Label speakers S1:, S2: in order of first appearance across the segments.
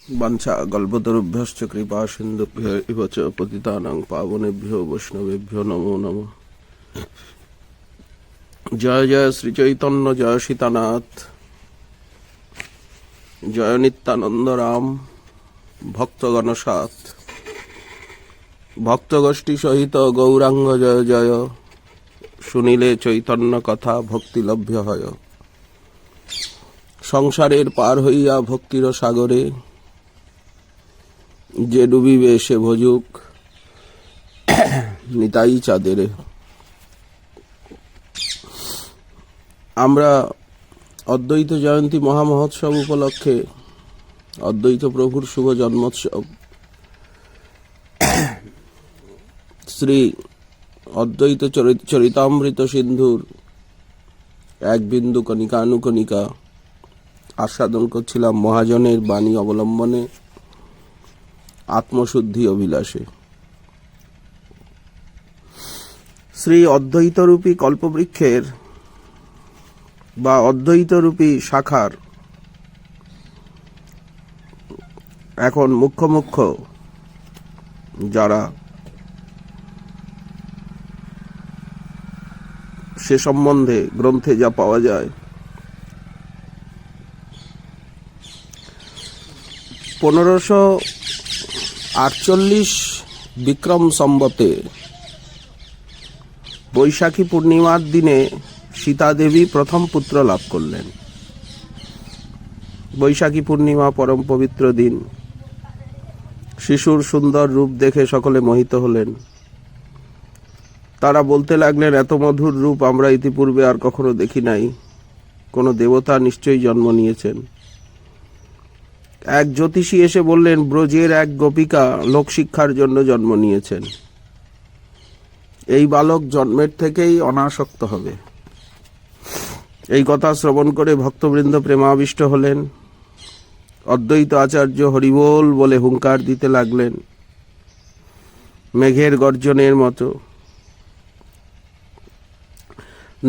S1: वंशा कल्पतरुभ्यश्च कृपा सिन्धुभ्य एव च पतितानां पावनेभ्यो वैष्णवेभ्यो नमो नमः। जय जय श्री चैतन्य जय सीतानाथ जय नित्यानंद राम भक्तगण साथ भक्तगोष्ठी सहित गौरांग जय जय सुनिले चैतन्य कथा भक्ति लभ्य হয়। সংসারের পার হইয়া ভক্তির সাগরে যে ডুবিবে সে ভজুক নিতাই চাঁদেরে। আমরা অদ্বৈত জয়ন্তী মহামহোৎসব উপলক্ষে অদ্বৈত প্রভুর শুভ জন্মোৎসব শ্রী অদ্বৈত চরিতামৃত সিন্ধুর এক বিন্দু কণিকানুকণিকা আস্বাদন করছিলাম মহাজনের বাণী অবলম্বনে আত্মশুদ্ধি অভিলাষে। শ্রী অদ্বৈতরূপী কল্পবৃক্ষের বা অদ্বৈতরূপী শাখার এখন মুখ্য যারা সে সম্বন্ধে গ্রন্থে যা পাওয়া যায়, 1548 বিক্রম সম্বতে বৈশাখী পূর্ণিমার দিনে সীতা দেবী প্রথম পুত্র লাভ করলেন। বৈশাখী পূর্ণিমা পরম পবিত্র দিন। শিশুর সুন্দর রূপ দেখে সকলে মোহিত হলেন। তারা বলতে লাগলেন, এত মধুর রূপ আমরা ইতিপূর্বে আর কখনো দেখি নাই, কোনো দেবতা নিশ্চয়ই জন্ম নিয়েছেন। এক জ্যোতিষী এসে বললেন, ব্রজের এক গোপিকা লোকশিক্ষার জন্য জন্ম নিয়েছেন, এই বালক জন্মের থেকেই অনাসক্ত হবে। এই কথা শ্রবণ করে ভক্তবৃন্দ প্রেমাবিষ্ট হলেন। অদ্বৈত আচার্য হরিবোল বলে হুঙ্কার দিতে লাগলেন মেঘের গর্জনের মতো।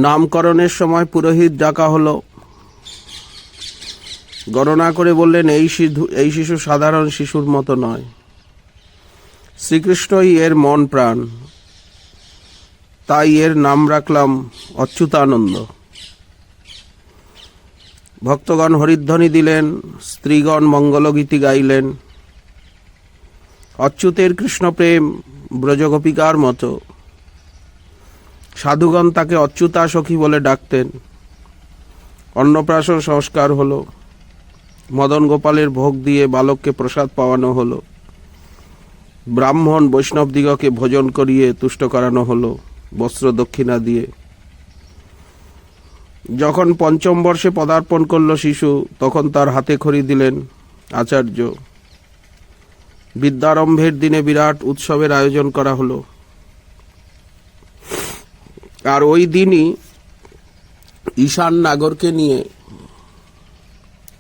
S1: নামকরণের সময় পুরোহিত ডাকা হলো। গণনা করে বললেন, এই শিশু সাধারণ শিশুর মতো নয়, শ্রীকৃষ্ণই এর মন প্রাণ, তাই এর নাম রাখলাম অচ্যুতানন্দ। ভক্তগণ হরিধ্বনি দিলেন, স্ত্রীগণ মঙ্গলগীতি গাইলেন। অচ্যুতের কৃষ্ণপ্রেম ব্রজগোপিকার মতো। সাধুগণ তাকে অচ্যুতা সখী বলে ডাকতেন। অন্নপ্রাশন সংস্কার হলো। মদন গোপালের ভোগ দিয়ে বালককে প্রসাদ পাওয়ানো হলো। ব্রাহ্মণ বৈষ্ণবদিগকে ভোজন করিয়ে তুষ্ট করানো হলো বস্ত্র দক্ষিণা দিয়ে। যখন পঞ্চম বর্ষে পদার্পণ করল শিশু, তখন তার হাতে খড়ি দিলেন আচার্য। বিদ্যারম্ভের দিনে বিরাট উৎসবের আয়োজন করা হলো। আর ওই দিনই ঈশান নাগরকে নিয়ে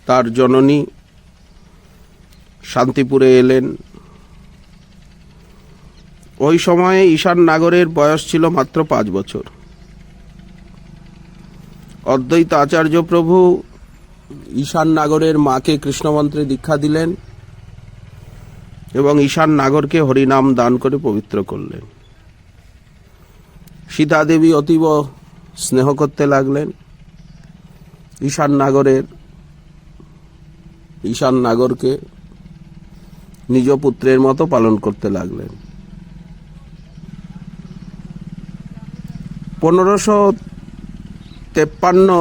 S1: তার জননী শান্তিপুরে এলেন। ওই সময়ে ঈশান নাগরের বয়স ছিল মাত্র 5 বছর। অদ্বৈত আচার্য প্রভু ঈশান নাগরের মাকে কৃষ্ণমন্ত্রে দীক্ষা দিলেন এবং ঈশান নাগরকে হরিনাম দান করে পবিত্র করলেন। সীতা দেবী অতীব স্নেহ করতে লাগলেন। ঈশান নাগরকে নিজ পুত্রের মতো পালন করতে লাগলেন। 1553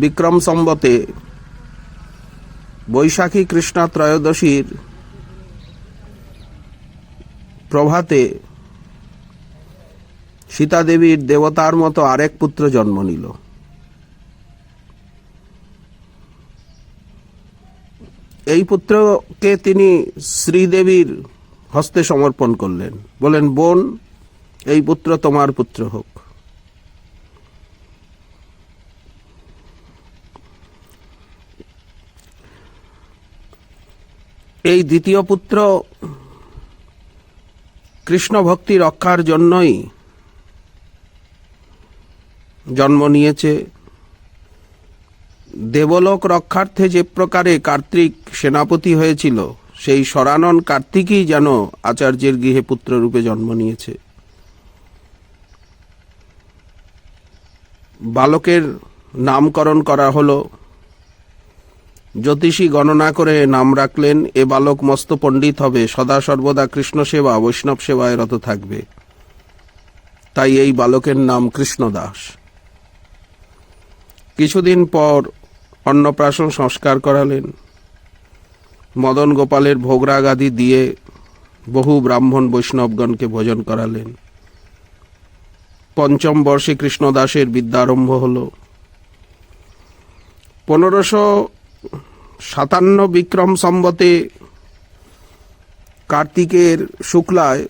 S1: বিক্রম সম্বতে বৈশাখী কৃষ্ণা ত্রয়োদশীর প্রভাতে সীতা দেবীর দেবতার মতো আরেক পুত্র জন্ম নিল। এই পুত্রকে তিনি শ্রীদেবীর হস্তে সমর্পণ করলেন। বলেন, বোন, এই পুত্র তোমার পুত্র হোক। এই দ্বিতীয় পুত্র কৃষ্ণ ভক্তি রক্ষার জন্যই জন্ম নিয়েছে। দেবলোক রক্ষার্থে যে প্রকারে কার্তিক সেনাপতি হয়েছিল, সেই সরানন কার্তিকই যেন আচার্যের গৃহে পুত্ররূপে জন্ম নিয়েছে। বালকের নামকরণ করা হলো। জ্যোতিষী গণনা করে নাম রাখলেন, এ বালক মস্ত পণ্ডিত হবে, সদা সর্বদা কৃষ্ণ সেবা বৈষ্ণব সেবায় রত থাকবে। তাই এই বালকের নাম কৃষ্ণদাস। কিছুদিন পর অন্নপ্রাশন সংস্কার করালেন। মদন গোপালের ভোগরাগ আদি দিয়ে বহু ব্রাহ্মণ বৈষ্ণবগণকে ভোজন করালেন। পঞ্চম বর্ষে কৃষ্ণদাসের বিদ্যারম্ভ হল। 1557 বিক্রম সম্বতে কার্তিকের শুক্লায়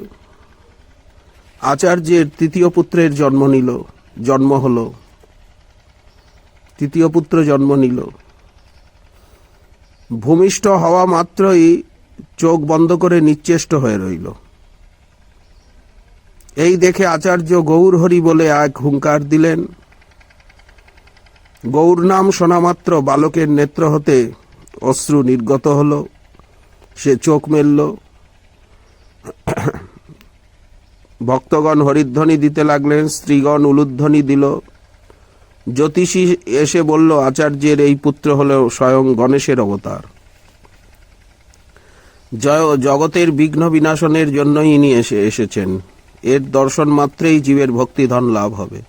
S1: আচার্যের তৃতীয় পুত্রের জন্ম হল। তৃতীয় পুত্র জন্ম নিল। ভূমিষ্ঠ হওয়া মাত্রই চোখ বন্ধ করে নিশ্চেষ্ট হয়ে রইল। এই দেখে আচার্য গৌর হরি বলে এক হুঙ্কার দিলেন। গৌর নাম শোনা মাত্র বালকের নেত্র হতে অশ্রু নির্গত হল। সে চোখ মেলল। ভক্তগণ হরিধ্বনি দিতে লাগলেন, স্ত্রীগণ উলুধ্বনি দিল। জ্যোতিষী এসে বলল, আচার্যের এই পুত্র হল স্বয়ং গণেশের অবতার। জগতের বিঘ্ন বিনাশনের জন্যই ইনি এসেছেন। এর দর্শন মাত্রেই জীবের ভক্তিধন লাভ হবে।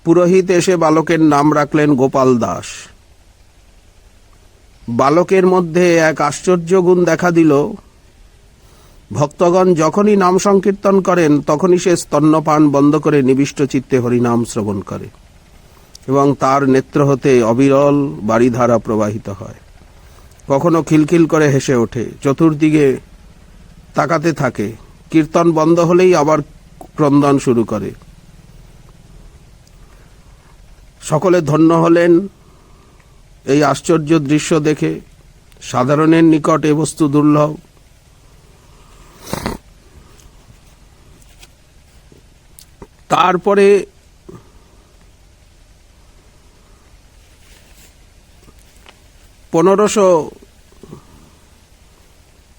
S1: পুরোহিত এসে বালকের নাম রাখলেন গোপাল দাস। বালকের মধ্যে এক আশ্চর্য গুণ দেখা দিল। ভক্তগণ যখনই নাম সংকীর্তন করেন তখনই সে স্তন্যপান বন্ধ করে নিবিষ্ট চিত্তে হরিনাম শ্রবণ করে এবং তার নেত্র হতে অবিরল বারিধারা প্রবাহিত হয়। কখনো খিলখিল করে হেসে ওঠে, চতুর্দিকে তাকাতে থাকে। কীর্তন বন্ধ হলেই আবার ক্রন্দন শুরু করে। সকলে ধন্য হলেন এই আশ্চর্য দৃশ্য দেখে। সাধারণের নিকট এ বস্তু দুর্লভ। তারপরে পনেরোশো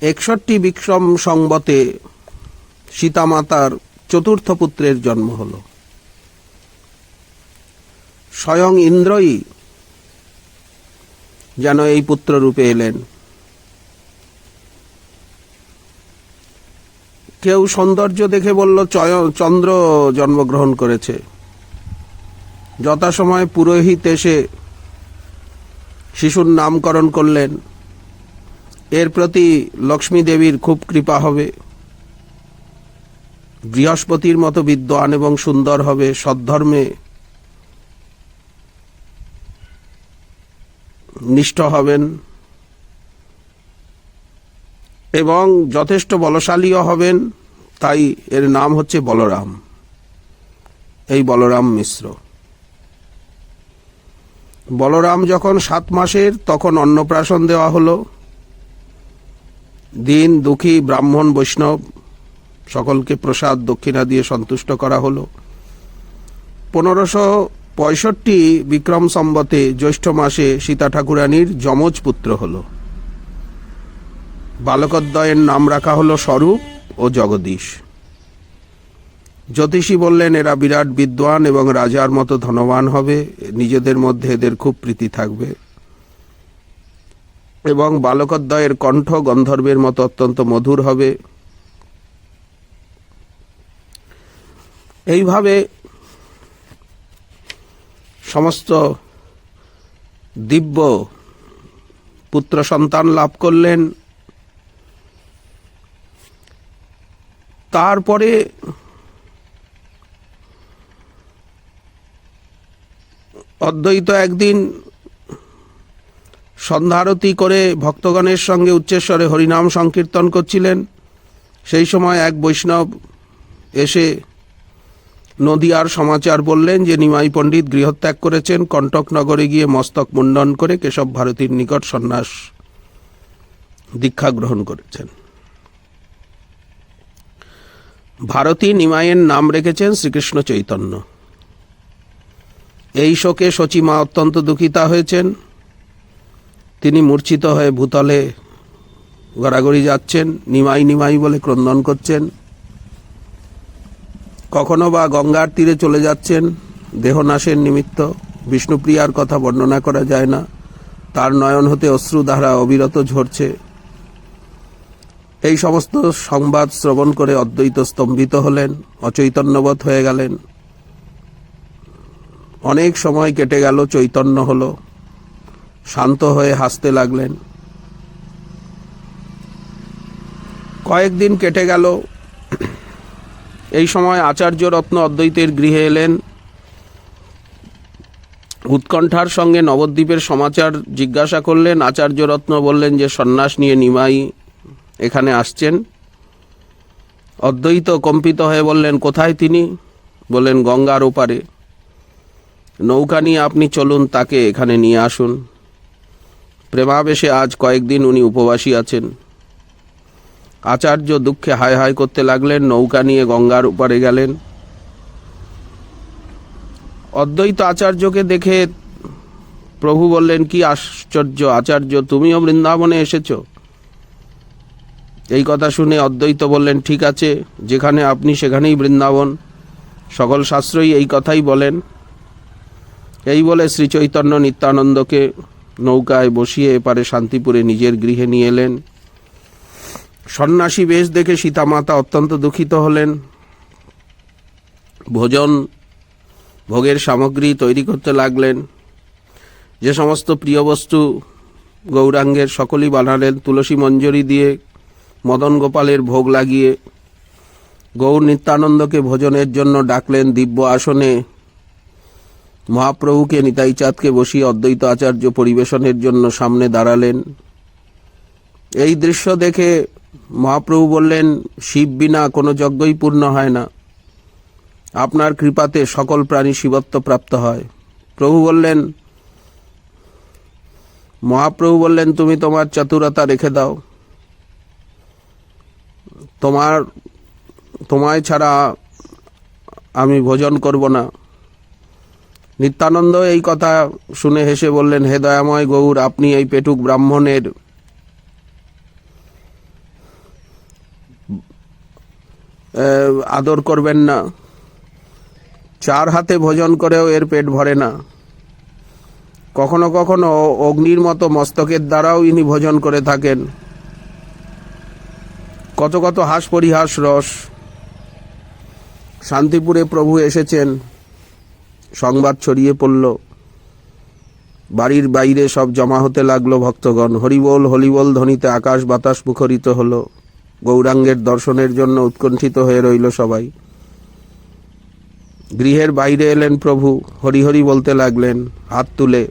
S1: 61 বিক্রম সংবতে সীতামাতার চতুর্থ পুত্রের জন্ম হল। স্বয়ং ইন্দ্রই যেন এই পুত্র রূপে এলেন। কেউ সৌন্দর্য দেখে বলল চন্দ্র জন্মগ্রহণ করেছে। যথাসময়ে পুরোহিত এসে শিশুর নামকরণ করলেন। এর প্রতি লক্ষ্মী দেবীর খুব কৃপা হবে। বৃহস্পতির মতো বিদ্বান এবং সুন্দর হবে, সদ্ধর্মে নিষ্ঠ হবেন এবং যথেষ্ট বলশালীও হবেন। তাই এর নাম হচ্ছে বলরাম। এই বলরাম মিশ্র। বলরাম যখন 7 মাসের তখন অন্নপ্রাশন দেওয়া হলো। দিন দুঃখী ব্রাহ্মণ বৈষ্ণব সকলকে প্রসাদ দক্ষিণা দিয়ে সন্তুষ্ট করা হলো। 1565 বিক্রম সম্বতে জ্যৈষ্ঠ মাসে সীতা ঠাকুরানীর যমজ পুত্র হল। বালকদ্বয়ের নাম রাখা হলো স্বরূপ ও জগদীশ। জ্যোতিষী বললেন, এরা বিরাট বিদ্বান এবং রাজার মতো ধনবান হবে। নিজেদের মধ্যে এদের খুব প্রীতি থাকবে এবং বালকদ্বয়ের কণ্ঠ গন্ধর্বের মতো অত্যন্ত মধুর হবে। এইভাবে সমস্ত দিব্য পুত্র সন্তান লাভ করলেন। তারপরে অদ্বৈত একদিন সন্ধ্যারতি করে ভক্তগণের সঙ্গে উচ্চস্বরে হরিনাম সংকীর্তন করছিলেন। সেই সময় এক বৈষ্ণব এসে নদিয়ার সমাচার বললেন যে নিমাই পণ্ডিত গৃহত্যাগ করেছেন, কণ্টক নগরে গিয়ে মস্তক মুন্ডন করে কেশব ভারতীর নিকট সন্ন্যাস দীক্ষা গ্রহণ করেছেন। ভারতী নিমাইয়ের নাম রেখেছেন শ্রীকৃষ্ণ চৈতন্য। এই শোকে শচীমা অত্যন্ত দুঃখিতা হয়েছেন। তিনি মূর্ছিত হয়ে ভূতলে গড়াগড়ি যাচ্ছেন, নিমাই নিমাই বলে ক্রন্দন করছেন। কখনো বা গঙ্গার তীরে চলে যাচ্ছেন দেহনাশের নিমিত্ত। বিষ্ণুপ্রিয়ার কথা বর্ণনা করা যায় না, তার নয়ন হতে অশ্রুধারা অবিরত ঝরছে। এই সমস্ত সংবাদ শ্রবণ করে অদ্বৈত স্তম্ভিত হলেন, অচৈতন্যবোধ হয়ে গেলেন। অনেক সময় কেটে গেল, চৈতন্য হলো, শান্ত হয়ে হাসতে লাগলেন। কয়েকদিন কেটে গেল। এই সময় আচার্য রত্ন অদ্বৈতের গৃহে এলেন। উৎকণ্ঠার সঙ্গে নবদ্বীপের সমাচার জিজ্ঞাসা করলেন। আচার্য রত্ন বললেন যে সন্ন্যাস নিয়ে নিমাই এখানে আসছেন। অদ্বৈত কম্পিত হয়ে বললেন, কোথায় তিনি? বললেন, গঙ্গার ওপারে। নৌকা নিয়ে আপনি চলুন, তাকে এখানে নিয়ে আসুন। প্রেমাবেশে আজ কয়েকদিন উনি উপবাসী আছেন। আচার্য দুঃখে হায় হায় করতে লাগলেন, নৌকা নিয়ে গঙ্গার ওপারে গেলেন। অদ্বৈত আচার্যকে দেখে প্রভু বললেন, কি আশ্চর্য আচার্য, তুমিও বৃন্দাবনে এসেছো? এই কথা শুনে অদ্বৈত বললেন, ঠিক আছে, যেখানে আপনি সেখানেই বৃন্দাবন। সকল শাস্ত্রই এই কথাই বলেন। এই বলে শ্রী চৈতন্য নিত্যানন্দকে নৌকায় বসিয়ে এপারে শান্তিপুরে নিজের গৃহে নিয়ে এলেন। সন্ন্যাসী বেশ দেখে সীতামাতা অত্যন্ত দুঃখিত হলেন। ভোগের সামগ্রী তৈরি করতে লাগলেন। যে সমস্ত প্রিয় বস্তু গৌরাঙ্গের সকলই বানালেন। তুলসী মঞ্জরি দিয়ে মদন গোপালের ভোগ লাগিয়ে গৌর নিত্যানন্দকে ভোজনের জন্য ডাকলেন। দিব্য আসনে মহাপ্রভুকে, নিতাই চাঁদকে বসিয়ে অদ্বৈত আচার্য পরিবেশনের জন্য সামনে দাঁড়ালেন। এই দৃশ্য দেখে মহাপ্রভু বললেন, শিব বিনা কোনো যজ্ঞই পূর্ণ হয় না। আপনার কৃপাতে সকল প্রাণী শিবত্ব প্রাপ্ত হয়। মহাপ্রভু বললেন, তুমি তোমার চতুরতা রেখে দাও। তোমায় ছাড়া আমি ভোজন করব না। নিত্যানন্দ এই কথা শুনে হেসে বললেন, হে দয়াময় গৌর, আপনি এই পেটুক ব্রাহ্মণের আদর করবেন না? 4 হাতে ভোজন করেও এর পেট ভরে না। কখনো কখনো অগ্নির মতো মস্তকের দ্বারাও ইনি ভোজন করে থাকেন। কত কত হাস পরিহাস রস। শান্তিপুরে প্রভু এসেছেন, সংবাদ ছড়িয়ে পড়ল। বাড়ির বাইরে সব জমা হতে লাগলো ভক্তগণ। হরিবোল হরিবোল ধ্বনিতে আকাশ বাতাস মুখরিত হলো। গৌরাঙ্গের দর্শনের জন্য উৎকণ্ঠিত হয়ে রইল সবাই। গৃহের বাইরে এলেন প্রভু, হরি হরি বলতে লাগলেন হাত তুলে।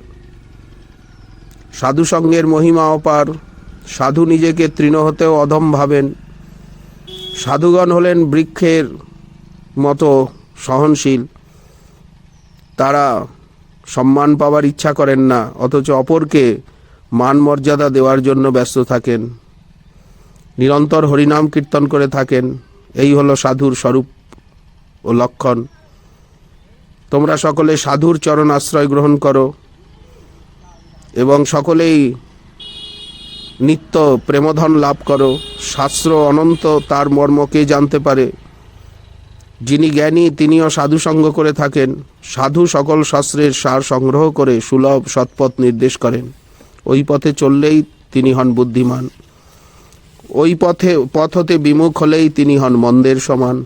S1: সাধু সঙ্গের মহিমা অপার। সাধু নিজেকে তৃণ হতেও অধম ভাবেন। সাধুগণ হলেন বৃক্ষের মতো সহনশীল। তারা সম্মান পাওয়ার ইচ্ছা করেন না, অথচ অপরকে মান মর্যাদা দেওয়ার জন্য ব্যস্ত থাকেন। নিরন্তর হরিনাম কীর্তন করে থাকেন। এই হলো সাধুর স্বরূপ ও লক্ষণ। তোমরা সকলে সাধুর চরণ আশ্রয় গ্রহণ করো এবং সকলেই নিত্য প্রেমধন লাভ করো। শাস্ত্র অনন্ত, তার মর্ম কে জানতে পারে? যিনি জ্ঞানী তিনিও সাধু সঙ্গ করে থাকেন। সাধু সকল শাস্ত্রের সার সংগ্রহ করে সুলভ সৎপথ নির্দেশ করেন। ওই পথে চললেই তিনি হন বুদ্ধিমান। ওই পথ হতে বিমুখ হলেই তিনি হন মন্দের সমান।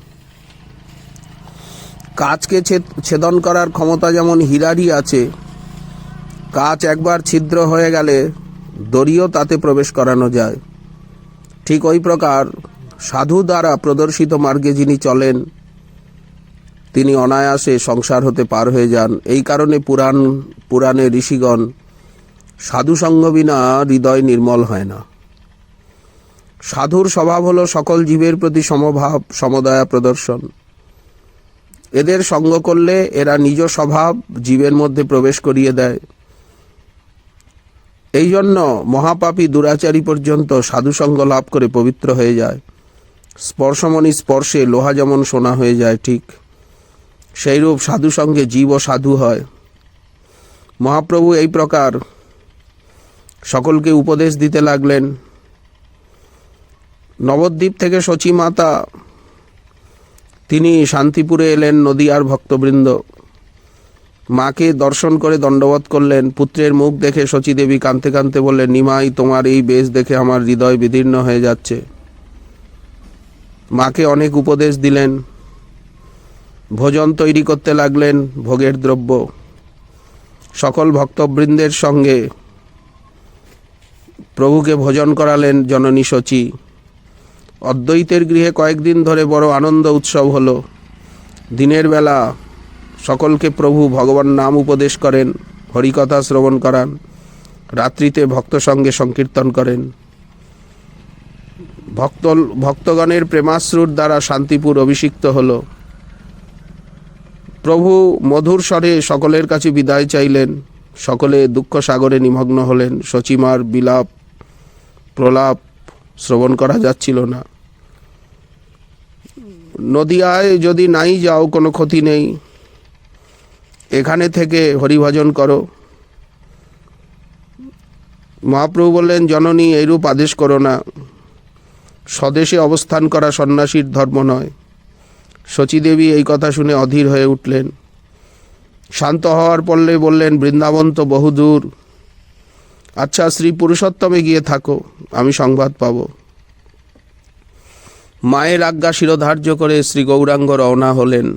S1: কাচকে ছেদন করার ক্ষমতা যেমন হীরারই আছে, কাচ একবার ছিদ্র হয়ে গেলে দড়িও তাতে প্রবেশ করানো যায়। ঠিক ওই প্রকার সাধু দ্বারা প্রদর্শিত মার্গে যিনি চলেন তিনি অনায়াসে সংসার হতে পার হয়ে যান। এই কারণে পুরাণে ঋষিগণ সাধু সঙ্গ বিনা হৃদয় নির্মল হয় না। সাধুর স্বভাব হলো সকল জীবের প্রতি সমভাব, সমদয়া প্রদর্শন। এদের সঙ্গ করলে এরা নিজ স্বভাব জীবের মধ্যে প্রবেশ করিয়ে দেয়। এই জন্য মহাপাপী দুরাচারী পর্যন্ত সাধুসঙ্গ লাভ করে পবিত্র হয়ে যায়। স্পর্শমণি স্পর্শে লোহা যেমন সোনা হয়ে যায়, ঠিক সেইরূপ সাধুসঙ্গে জীবও সাধু হয়। মহাপ্রভু এই প্রকার সকলকে উপদেশ দিতে লাগলেন। নবদ্বীপ থেকে শচী মাতা তিনি শান্তিপুরে এলেন। নদিয়ার ভক্তবৃন্দ মাকে দর্শন করে দণ্ডবত করলেন। পুত্রের মুখ দেখে শচী দেবী কাঁদতে কাঁদতে বললেন, নিমাই, তোমার এই বেশ দেখে আমার হৃদয় বিদীর্ণ হয়ে যাচ্ছে। মাকে অনেক উপদেশ দিলেন। ভোজন তৈরি করতে লাগলেন, ভোগের দ্রব্য। সকল ভক্তবৃন্দের সঙ্গে প্রভুকে ভোজন করালেন জননী শচী। অদ্বৈতের গৃহে কয়েকদিন ধরে বড় আনন্দ উৎসব হলো। দিনের বেলা সকলকে প্রভু ভগবান নাম উপদেশ করেন, হরিকথা শ্রবণ করান। রাত্রিতে ভক্ত সঙ্গে সংকীর্তন করেন। ভক্তগণের প্রেমাশ্রুর দ্বারা শান্তিপুর অভিষিক্ত হল। প্রভু মধুর স্বরে সকলের কাছে বিদায় চাইলেন। সকলে দুঃখ সাগরে নিমগ্ন হলেন। শচীমার বিলাপ প্রলাপ শ্রবণ করা যাচ্ছিল না। নদিয়ায় যদি নাই যাও কোনো ক্ষতি নেই, এখানে থেকে হরিভজন করো। মহাপ্রভু বললেন, জননী, এইরূপ আদেশ করো না। স্বদেশে অবস্থান করা সন্ন্যাসীর ধর্ম নয়। শচীদেবী এই কথা শুনে অধীর হয়ে উঠলেন। শান্ত হওয়ার পরলে বললেন, বৃন্দাবন তো বহুদূর। আচ্ছা, শ্রী পুরুষোত্তমে গিয়ে থাকো, আমি সংবাদ পাব। মায়ের আজ্ঞা শিরোধার্য করে শ্রী গৌরাঙ্গ রওনা হলেন।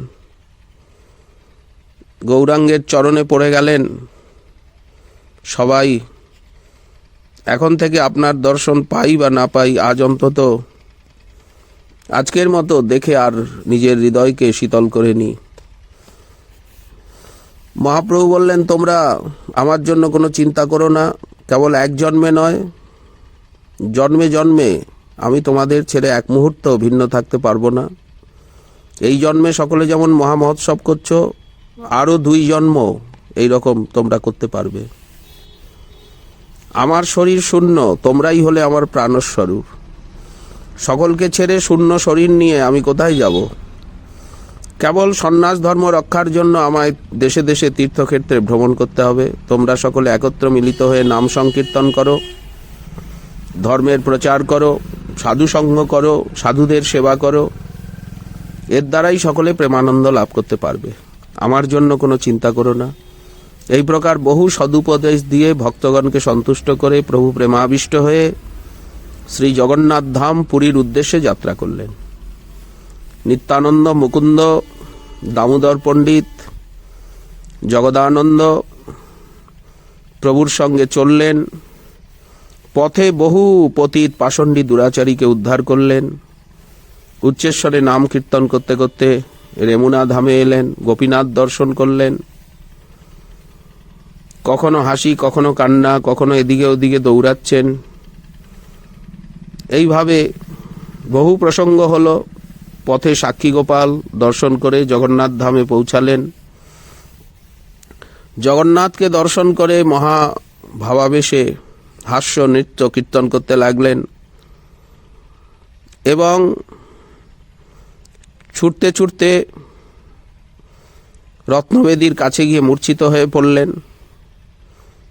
S1: গৌরাঙ্গের চরণে পড়ে গেলেন। সবাই, এখন থেকে আপনার দর্শন পাই বা না পাই, আজ অন্তত আজকের মতো দেখে আর নিজের হৃদয়কে শীতল করে নি। মহাপ্রভু বললেন, তোমরা আমার জন্য কোনো চিন্তা করো না। কেবল এক জন্মে নয়, জন্মে জন্মে আমি তোমাদের ছেড়ে এক মুহূর্ত ভিন্ন থাকতে পারবো না। এই জন্মে সকলে যেমন মহামহোৎসব করছো, আরও 2 জন্ম এইরকম তোমরা করতে পারবে। আমার শরীর শূন্য, তোমরাই হলে আমার প্রাণস্বরূপ। সকলকে ছেড়ে শূন্য শরীর নিয়ে আমি কোথায় যাব? কেবল সন্ন্যাস ধর্ম রক্ষার জন্য আমায় দেশে দেশে তীর্থক্ষেত্রে ভ্রমণ করতে হবে। তোমরা সকলে একত্র মিলিত হয়ে নাম সংকীর্তন করো, ধর্মের প্রচার করো, সাধু সঙ্গ করো, সাধুদের সেবা করো। এর দ্বারাই সকলে প্রেমানন্দ লাভ করতে পারবে। আমার জন্য কোনো চিন্তা করো না। এই প্রকার বহু সদুপদেশ দিয়ে ভক্তগণকে সন্তুষ্ট করে প্রভু প্রেমাবিষ্ট হয়ে শ্রী জগন্নাথ ধাম পুরীর উদ্দেশ্যে যাত্রা করলেন। নিত্যানন্দ, মুকুন্দ, দামোদর পণ্ডিত, জগদানন্দ প্রভুর সঙ্গে চললেন। পথে বহু পতিত পাষণ্ডী দুরাচারীকে উদ্ধার করলেন। উচ্চেশ্বরে নাম কীর্তন করতে করতে রেমুনা ধামে এলেন। গোপীনাথ দর্শন করলেন। কখনো হাসি, কখনো কান্না, কখনো এদিকে ওদিকে দৌড়াচ্ছেন। এইভাবে বহু প্রসঙ্গ হলো। পথে সাক্ষী গোপাল দর্শন করে জগন্নাথ ধামে পৌঁছালেন। জগন্নাথকে দর্শন করে মহা ভাবাবেশে হাস্য নৃত্য কীর্তন করতে লাগলেন এবং ছুটতে ছুটতে রত্নবেদীর কাছে গিয়ে মূর্ছিত হয়ে পড়লেন।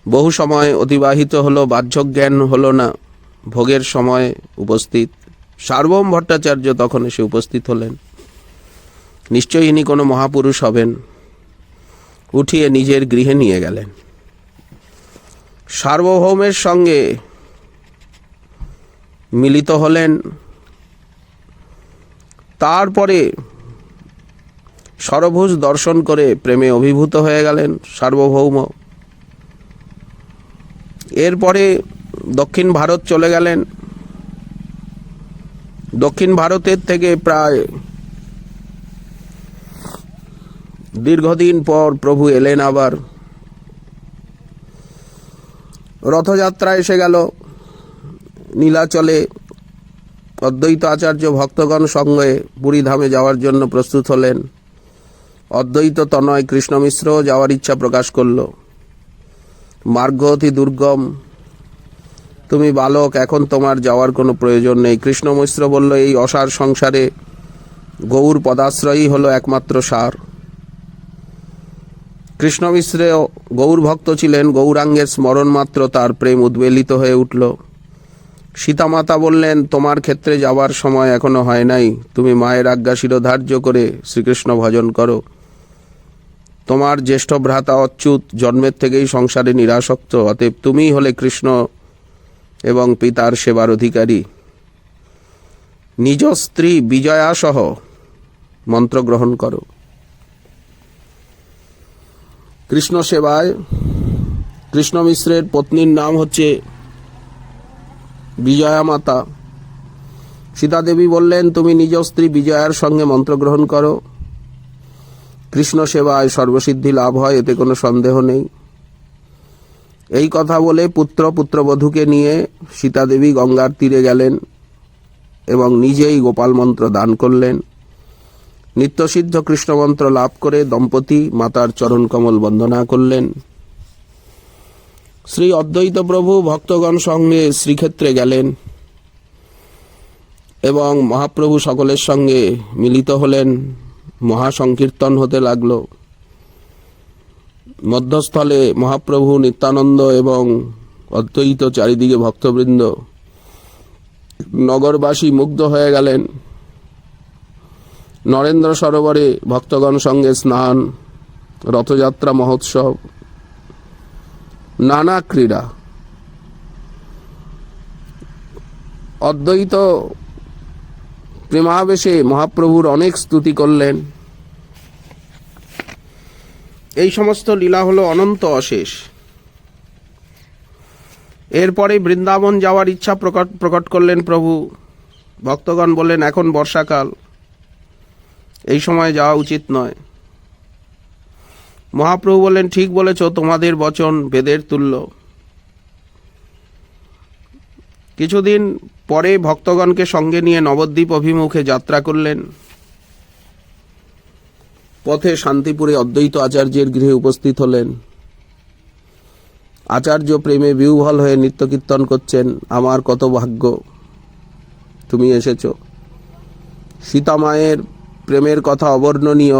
S1: বহু সময় অতিবাহিত হলো, বাহ্যজ্ঞান হলো না। ভোগের সময় উপস্থিত সার্বভৌম ভট্টাচার্য তখন এসে উপস্থিত হলেন। নিশ্চয়ই ইনি কোনো মহাপুরুষ হবেন। উঠিয়ে নিজের গৃহে নিয়ে গেলেন। সার্বভৌমের সঙ্গে মিলিত হলেন। তারপরে সরভুজ দর্শন করে প্রেমে অভিভূত হয়ে গেলেন সার্বভৌম। এরপরে দক্ষিণ ভারত চলে গেলেন। দক্ষিণ ভারতের থেকে প্রায় দীর্ঘদিন পর প্রভু এলেন আবার। রথযাত্রা এসে গেল। নীলাচলে অদ্বৈত আচার্য ভক্তগণ সঙ্গে পুরীধামে যাওয়ার জন্য প্রস্তুত হলেন। অদ্বৈত তনয় কৃষ্ণ মিশ্র যাওয়ার ইচ্ছা প্রকাশ করল। মার্গ অতি দুর্গম, তুমি বালক, এখন তোমার যাওয়ার কোনো প্রয়োজন নেই। কৃষ্ণ মিশ্র বলল, এই অসার সংসারে গৌর পদাশ্রয়ই হলো একমাত্র সার। কৃষ্ণ মিশ্র গৌর ভক্ত ছিলেন। গৌরাঙ্গের স্মরণ মাত্র তার প্রেম উদ্বেলিত হয়ে উঠল। সীতামাতা বললেন, তোমার ক্ষেত্রে যাবার সময় এখনো হয় নাই। তুমি মায়ের আজ্ঞা শিরোধার্য করে শ্রীকৃষ্ণ ভজন করো। তোমার জ্যেষ্ঠ ভ্রাতা অচ্যুত জন্মের থেকেই সংসারে নিরাসক্ত, অতএব তুমিই হলে কৃষ্ণ এবং পিতার সেবার অধিকারী। নিজ স্ত্রী বিজয়া সহ মন্ত্র গ্রহণ করো। কৃষ্ণ সেবায় কৃষ্ণ মিশ্রের পত্নীর নাম হচ্ছে বিজয়া মাতা। সীতা দেবী বললেন, তুমি নিজ স্ত্রী বিজয়ার সঙ্গে মন্ত্র গ্রহণ করো। কৃষ্ণ সেবায় সর্বসিদ্ধি লাভ হয়, এতে কোনো সন্দেহ নেই। এই কথা বলে পুত্রবধূকে নিয়ে সীতা দেবী গঙ্গার তীরে গেলেন এবং নিজেই গোপাল মন্ত্র দান করলেন। নিত্যসিদ্ধ কৃষ্ণ মন্ত্র লাভ করে দম্পতি মাতার চরণ কমল বন্দনা করলেন। শ্রী অদ্বৈত প্রভু ভক্তগণ সঙ্গে শ্রীক্ষেত্রে গেলেন এবং মহাপ্রভু সকলের সঙ্গে মিলিত হলেন। মহাসংকীর্তন হতে লাগল। মধ্যস্থলে মহাপ্রভু, নিত্যানন্দ এবং অদ্বৈত, চারিদিকে ভক্তবৃন্দ। নগরবাসী মুগ্ধ হয়ে গেলেন। নরেন্দ্র সরোবরে ভক্তগণ সঙ্গে স্নান, রথযাত্রা মহোৎসব, নানা ক্রীড়া। অদ্বৈত প্রেমাবেশে মহাপ্রভুর অনেক স্তুতি করলেন। এই সমস্ত লীলা হলো অনন্ত অশেষ। এরপরে বৃন্দাবন যাওয়ার ইচ্ছা প্রকট করলেন প্রভু। ভক্তগণ বললেন, এখন বর্ষাকাল, এই সময় যাওয়া উচিত নয়। মহাপ্রভু বললেন, ঠিক বলেছ, তোমাদের বচন বেদের তুল্য। কিছুদিন পরে ভক্তগণকে সঙ্গে নিয়ে নবদ্বীপ অভিমুখে যাত্রা করলেন। পথে শান্তিপুরে অদ্বৈত আচার্যের গৃহে উপস্থিত হলেন। আচার্য প্রেমে বিহ্বল হয়ে নিত্য কীর্তন করছেন, আমার কত ভাগ্য তুমি এসেছ। সীতা মায়ের প্রেমের কথা অবর্ণনীয়।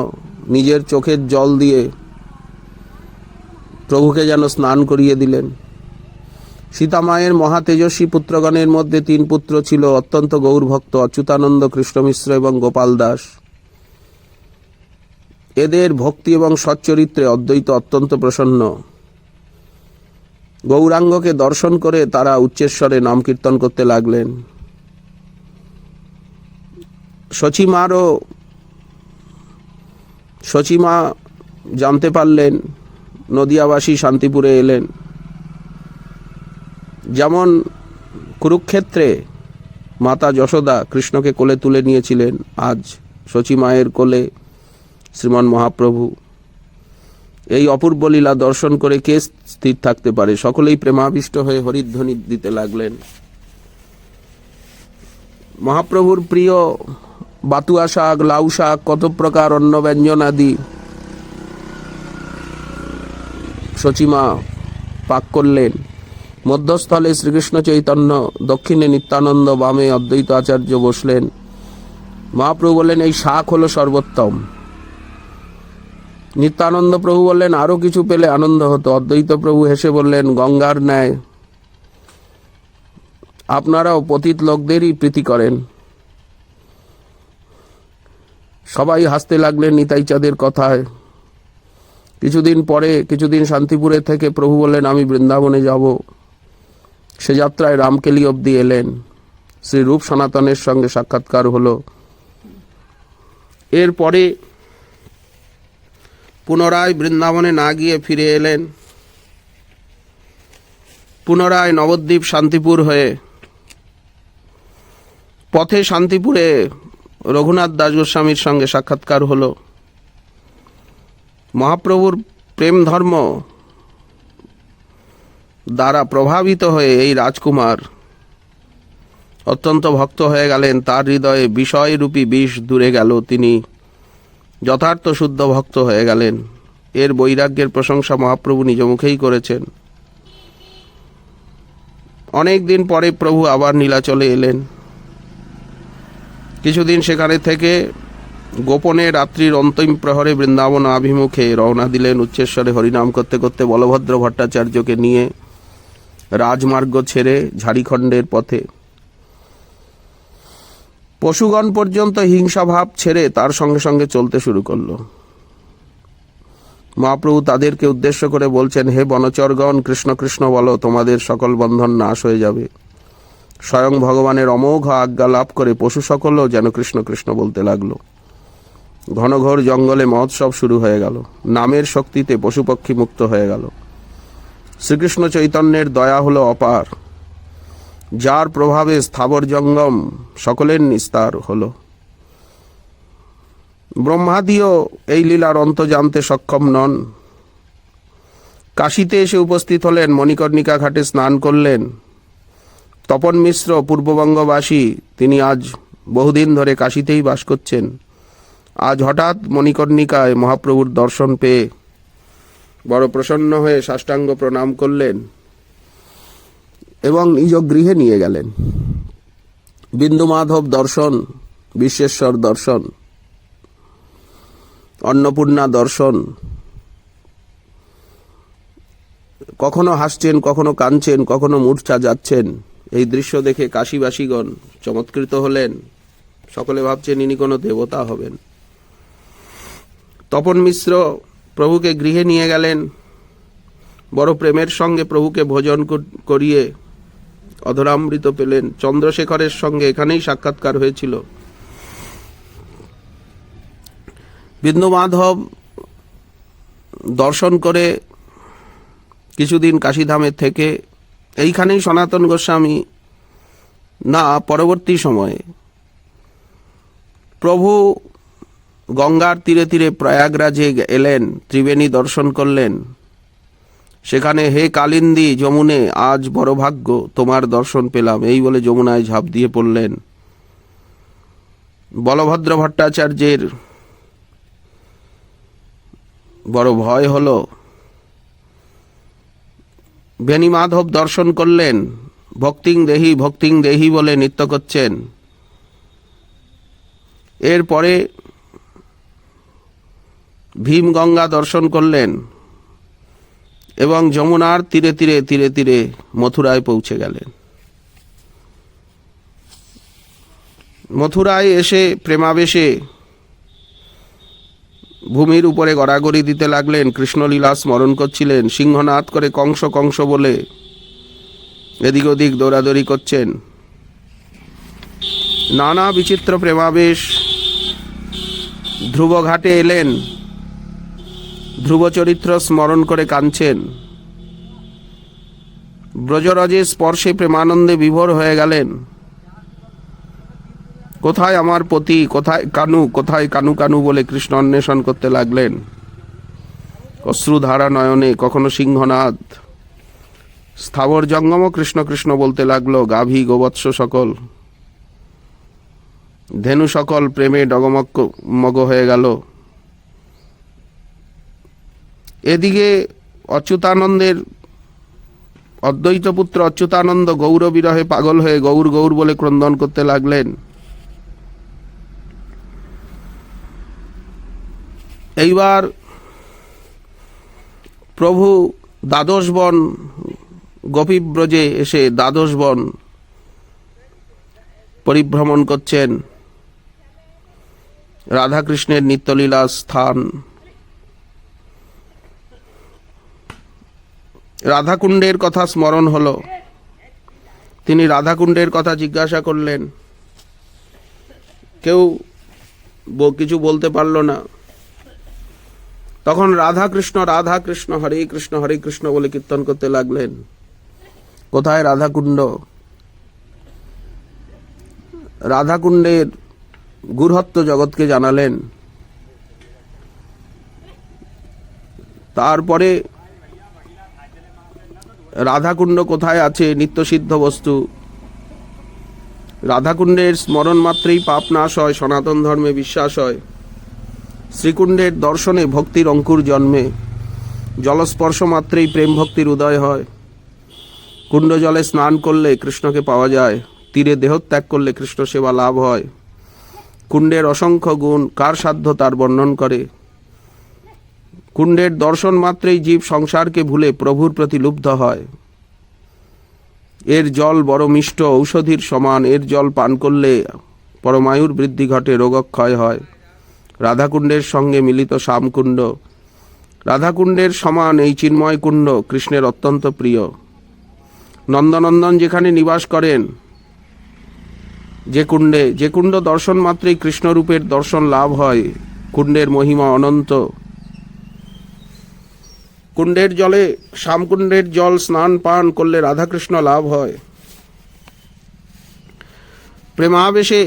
S1: নিজের চোখের জল দিয়ে প্রভুকে যেন স্নান করিয়ে দিলেন। সীতা মায়ের মহা তেজস্বী পুত্রগণের মধ্যে 3 পুত্র ছিল অত্যন্ত গৌরভক্ত, অচ্যুতানন্দ, কৃষ্ণ মিশ্র এবং গোপাল দাস। এদের ভক্তি এবং সচ্চরিত্রে অদ্বৈত অত্যন্ত প্রসন্ন। গৌরাঙ্গকে দর্শন করে তারা উচ্চেশ্বরে নাম কীর্তন করতে লাগলেন। শচীমা জানতে পারলেন নদিয়াবাসী শান্তিপুরে এলেন। যেমন কুরুক্ষেত্রে মাতা যশোদা কৃষ্ণকে কোলে তুলে নিয়েছিলেন, আজ শচীমায়ের কোলে শ্রীমান মহাপ্রভু। এই অপূর্ব লীলা দর্শন করে কে স্থির থাকতে পারে? সকলেই প্রেমাবিষ্ট হয়ে হরিধ্বনি দিতে লাগলেন। মহাপ্রভুর প্রিয় বাতুয়া শাক, লাউ শাক, কত প্রকার অন্ন ব্যঞ্জন আদি শচীমা পাক করলেন। মধ্যস্থলে শ্রীকৃষ্ণ চৈতন্য, দক্ষিণে নিত্যানন্দ, বামে অদ্বৈত আচার্য বসলেন। মহাপ্রভু বললেন, এই শাক হলো সর্বোত্তম। নিত্যানন্দ প্রভু বললেন, আরো কিছু পেলে আনন্দ হতো। অদ্বৈত প্রভু হেসে বললেন, গঙ্গার ন্যায় আপনারাও পতিত লোকদেরই প্রীতি করেন। সবাই হাসতে লাগলেন নিতাই চাঁদের কথায়। কিছুদিন শান্তিপুরে থেকে প্রভু বললেন, আমি বৃন্দাবনে যাব। সে যাত্রায় রামকেলি অবধি এলেন। শ্রী রূপ সনাতনের সঙ্গে সাক্ষাৎকার হলো। এরপরে পুনরায় বৃন্দাবনে না গিয়ে ফিরে এলেন। পুনরায় নবদ্বীপ শান্তিপুর হয়ে পথে শান্তিপুরে রঘুনাথ দাস গোস্বামীর সঙ্গে সাক্ষাৎকার হলো। মহাপ্রভুর প্রেম ধর্ম দ্বারা প্রভাবিত হয়ে এই রাজকুমার অত্যন্ত ভক্ত হয়ে গেলেন। তার হৃদয়ে বিষয়রূপী বিষ দূরে গেল। তিনি যথার্থ শুদ্ধ ভক্ত হয়ে গেলেন। এর বৈরাগ্যের প্রশংসা মহাপ্রভু নিজ মুখেই করেছেন। অনেক দিন পরে প্রভু আবার নীলাচলে এলেন। কিছুদিন সেখানে থেকে গোপনে রাত্রির অন্তিম প্রহরে বৃন্দাবন আভিমুখে রওনা দিলেন। উচ্চেশ্বরে হরিনাম করতে করতে বলভদ্র ভট্টাচার্যকে নিয়ে রাজমার্গ ছেড়ে ঝাড়িখণ্ডের পথে। পশুগণ পর্যন্ত হিংসাভাব ছেড়ে তার সঙ্গে সঙ্গে চলতে শুরু করল। মহাপ্রভু তাদেরকে উদ্দেশ্য করে বলছেন, হে বনচরগণ, কৃষ্ণ কৃষ্ণ বলো, তোমাদের সকল বন্ধন নাশ হয়ে যাবে। স্বয়ং ভগবানের অমোঘ আজ্ঞা লাভ করে পশু সকলও যেন কৃষ্ণ কৃষ্ণ বলতে লাগলো। ঘনঘোর জঙ্গলে মহোৎসব শুরু হয়ে গেল। নামের শক্তিতে পশুপক্ষী মুক্ত হয়ে গেল। শ্রীকৃষ্ণ চৈতন্যের দয়া হলো অপার, যার প্রভাবে স্থাবর জঙ্গম সকলের নিস্তার হলো। ব্রহ্মাদিও এই লীলার অন্ত জানতে সক্ষম নন। কাশীতে এসে উপস্থিত হলেন, মণিকর্ণিকা ঘাটে স্নান করলেন। তপন মিশ্র পূর্ববঙ্গবাসী, তিনি আজ বহুদিন ধরে কাশীতেই বাস করছেন। আজ হঠাৎ মণিকর্ণিকায় মহাপ্রভুর দর্শন পেয়ে বড় প্রসন্ন হয়ে সাষ্টাঙ্গ প্রণাম করলেন এবং নিজ গৃহে নিয়ে গেলেন। বিন্দু মাধব দর্শন, বিশ্বেশ্বর দর্শন, অন্নপূর্ণা দর্শন, কখনো হাসছেন, কখনো কাঁদছেন, কখনো মূর্ছা যাচ্ছেন। এই দৃশ্য দেখে কাশীবাসীগণ চমৎকৃত হলেন। সকলে ভাবছেন ইনি কোনো দেবতা হবেন। তপন মিশ্র প্রভুকে গৃহে নিয়ে গেলেন। বড় প্রেমের সঙ্গে প্রভুকে ভোজন করিয়ে অধরামৃত পেলেন। চন্দ্রশেখরের সঙ্গে এখানেই সাক্ষাৎকার হয়েছিল। বিন্দু মাধব দর্শন করে কিছুদিন কাশীধামে থেকে এইখানেই সনাতন গোস্বামী না পরবর্তী সময়ে প্রভু গঙ্গার তীরে তীরে প্রয়াগরাজে এলেন, ত্রিবেণী দর্শন করলেন। সেখানে হে কালিন্দী যমুনে, আজ বড় ভাগ্য, তোমার দর্শন পেলাম, এই বলে যমুনায় ঝাঁপ দিয়ে পড়লেন। বলভদ্র ভট্টাচার্যের বড় ভয় হলো। বেণী মাধব দর্শন করলেন, ভক্তিং দেহি বলে নৃত্য করছেন। এরপরে ভীম গঙ্গা দর্শন করলেন এবং যমুনার তীরে তীরে তীরে তীরে মথুরায় পৌঁছে গেলেন। মথুরায় এসে প্রেমাবেশে ভূমির উপরে গড়াগড়ি দিতে লাগলেন। কৃষ্ণলীলা স্মরণ করছিলেন। সিংহনাদ করে কংস কংস বলে এদিক ওদিক দৌড়াদৌড়ি করছেন। নানা বিচিত্র প্রেমাবেশ। ধ্রুব ঘাটে এলেন, ধ্রুব চরিত্র স্মরণ করে কাঁদছেন। ব্রজরাজের স্পর্শে প্রেমানন্দে বিভোর হয়ে গেলেন। কোথায় আমার পতি, কোথায় কানু কানু বলে কৃষ্ণ অন্বেষণ করতে লাগলেন। অশ্রুধারা নয়নে, কখনো সিংহনাদ। স্থাবর জঙ্গম কৃষ্ণ কৃষ্ণ বলতে লাগলো। গাভী গোবৎস সকল, ধেনু সকল প্রেমে ডগমগ হয়ে গেল। এদিকে অচ্যুতানন্দের অদ্বৈত পুত্র অচ্যুতানন্দ গৌর বিরহে পাগল হয়ে গৌর গৌর বলে ক্রন্দন করতে লাগলেন। এইবার প্রভু দ্বাদশ বন গোপীব্রজে এসে দ্বাদশ বন পরিভ্রমণ করছেন। রাধাকৃষ্ণের নিত্যলীলা স্থান। রাধাকুণ্ডের কথা স্মরণ হলো। তিনি রাধাকুণ্ডের কথা জিজ্ঞাসা করলেন। কেউ কিছু বলতে পারল না। তখন রাধা কৃষ্ণ হরে কৃষ্ণ বলে কীর্তন করতে লাগলেন। কোথায় রাধাকুণ্ড? রাধাকুণ্ডের গুরুত্ব জগৎকে জানালেন। তারপরে রাধাকুণ্ড কোথায় আছে? নিত্যসিদ্ধ বস্তু। রাধাকুণ্ডের স্মরণ মাত্রেই পাপ নাশ হয়, সনাতন ধর্মে বিশ্বাস হয়। শ্রীকুণ্ডের দর্শনে ভক্তির অঙ্কুর জন্মে। জলস্পর্শ মাত্রেই প্রেম ভক্তির উদয় হয়। কুণ্ড জলে স্নান করলে কৃষ্ণকে পাওয়া যায়। তীরে দেহত্যাগ করলে কৃষ্ণ সেবা লাভ হয়। কুণ্ডের অসংখ্য গুণ কার সাধ্য তার বর্ণন করে। কুণ্ডের দর্শন মাত্রেই জীব সংসারকে ভুলে প্রভুর প্রতি লুব্ধ হয়। এর জল বড় মিষ্ট, ঔষধির সমান। এর জল পান করলে পরমায়ুর বৃদ্ধি ঘটে, রোগক্ষয় হয়। রাধাকুণ্ডের সঙ্গে মিলিত শ্যামকুণ্ড, রাধাকুণ্ডের সমান এই চিন্ময় কুণ্ড কৃষ্ণের অত্যন্ত প্রিয়। নন্দনন্দন যেখানে নিবাস করেন, যে কুণ্ড দর্শন মাত্রেই কৃষ্ণরূপের দর্শন লাভ হয়। কুণ্ডের মহিমা অনন্ত। কুণ্ডের জলে, শ্যামকুণ্ডের জল স্নান পান করলে রাধাকৃষ্ণ লাভ হয়। প্রেমাবেশে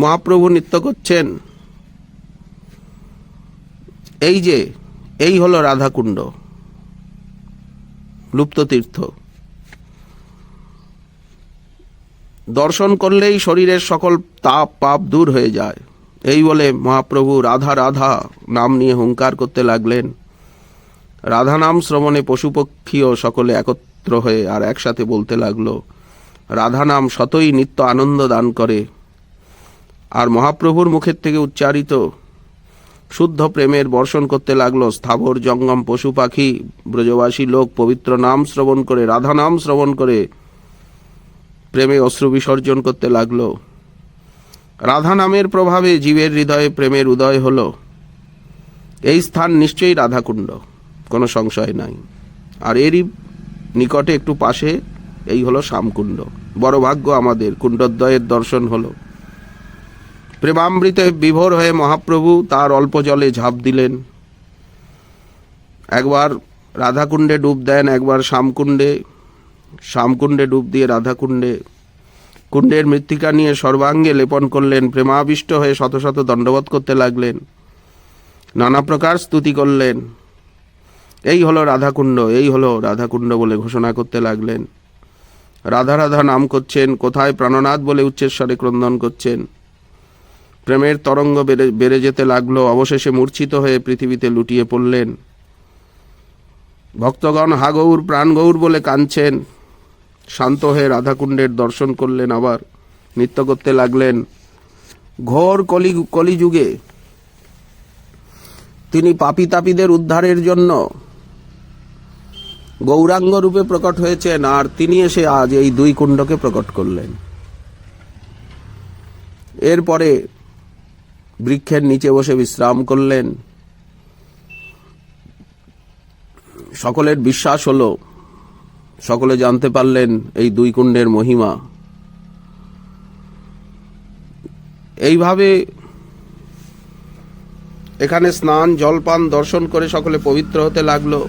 S1: মহাপ্রভু নৃত্য করছেন। এই হলো রাধাকুণ্ড, লুপ্ততীর্থ। দর্শন করলেই শরীরের সকল তাপ পাপ দূর হয়ে যায়। এই বলে মহাপ্রভু রাধা রাধা নাম নিয়ে হুঙ্কার করতে লাগলেন। রাধা নাম শ্রবণে পশুপক্ষীও সকলে একত্র হয়ে আর একসাথে বলতে লাগলো, রাধা নাম শতই নিত্য আনন্দ দান করে। আর মহাপ্রভুর মুখের থেকে উচ্চারিত শুদ্ধ প্রেমের বর্ষণ করতে লাগলো। স্থাবর জঙ্গম পশু পাখি ব্রজবাসী লোক পবিত্র নাম শ্রবণ করে, রাধা নাম শ্রবণ করে প্রেমে অশ্রু বিসর্জন করতে লাগলো। রাধা নামের প্রভাবে জীবের হৃদয়ে প্রেমের উদয় হলো। এই স্থান নিশ্চয়ই রাধাকুণ্ড, কোনো সংশয় নাই। আর এরই নিকটে একটু পাশে এই হলো শ্যামকুণ্ড। বড় ভাগ্য আমাদের, কুণ্ডদ্বয়ের দর্শন হলো। প্রেমামৃতে বিভোর হয়ে মহাপ্রভু তার অল্প জলে ঝাঁপ দিলেন। একবার রাধাকুণ্ডে ডুব দেন, একবার শ্যামকুণ্ডে ডুব দিয়ে রাধাকুণ্ডে কুণ্ডের মৃত্তিকা নিয়ে সর্বাঙ্গে লেপন করলেন। প্রেমাবিষ্ট হয়ে শত শত দণ্ডবোধ করতে লাগলেন, নানা প্রকার স্তুতি করলেন। এই হলো রাধাকুণ্ড, এই হলো রাধাকুণ্ড বলে ঘোষণা করতে লাগলেন। রাধা রাধা নাম করছেন, কোথায় প্রাণনাথ বলে উচ্চেশ্বরে ক্রন্দন করছেন। প্রেমের তরঙ্গ বেড়ে যেতে লাগলো। অবশেষে মূর্ছিত হয়ে পৃথিবীতে লুটিয়ে পড়লেন। ভক্তগণ হা গৌর প্রাণ গৌর বলে কাঁদছেন। শান্ত হয়ে রাধাকুণ্ডের দর্শন করলেন, আবার নৃত্য করতে লাগলেন। ঘোর কলিযুগে তিনি পাপী তাপীদের উদ্ধারের জন্য গৌরাঙ্গ রূপে প্রকট হয়েছেন। আর তিনি এসে আজ এই দুই কুণ্ডকে প্রকট করলেন। এরপরে বৃক্ষের নিচে বসে বিশ্রাম করলেন। সকলের বিশ্বাস হলো, সকলে জানতে পারলেন এই দুই কুণ্ডের মহিমা। এইভাবে এখানে স্নান জলপান দর্শন করে সকলে পবিত্র হতে লাগলো।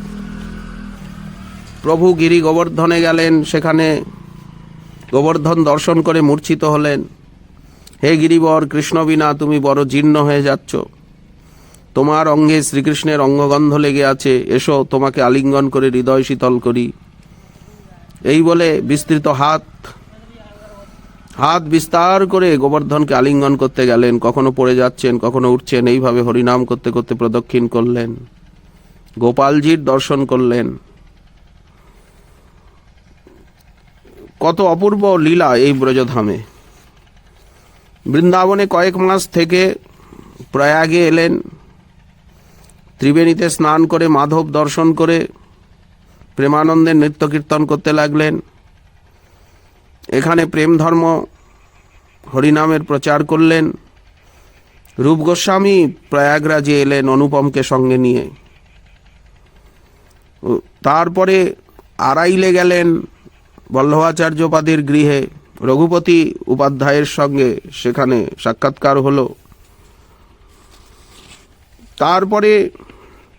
S1: প্রভু গিরি গোবর্ধনে গেলেন, সেখানে গোবর্ধন দর্শন করে মূর্ছিত হলেন। হে গিরিবর, কৃষ্ণ বিনা তুমি বড় জীর্ণ হয়ে যাচ্ছ। তোমার অঙ্গে শ্রীকৃষ্ণের অঙ্গগন্ধ লেগে আছে, এসো তোমাকে আলিঙ্গন করে হৃদয় শীতল করি। এই বলে বিস্তৃত হাত বিস্তার করে গোবর্ধনকে আলিঙ্গন করতে গেলেন। কখনো পড়ে যাচ্ছেন, কখনো উঠছেন। এইভাবে হরিনাম করতে করতে প্রদক্ষিণ করলেন। গোপালজির দর্শন করলেন। কত অপূর্ব লীলা এই ব্রজধামে। বৃন্দাবনে কয়েক মাস থেকে প্রয়াগে এলেন। ত্রিবেণীতে স্নান করে মাধব দর্শন করে প্রেমানন্দের নৃত্য কীর্তন করতে লাগলেন। এখানে প্রেম ধর্ম হরিনামের প্রচার করলেন। রূপ গোস্বামী প্রয়াগরাজে এলেন অনুপমকে সঙ্গে নিয়ে। তারপরে আড়াইলে গেলেন বল্লভাচার্যপাদের গৃহে। রঘুপতি উপাধ্যায়ের সঙ্গে সেখানে সাক্ষাৎকার হলো। তারপরে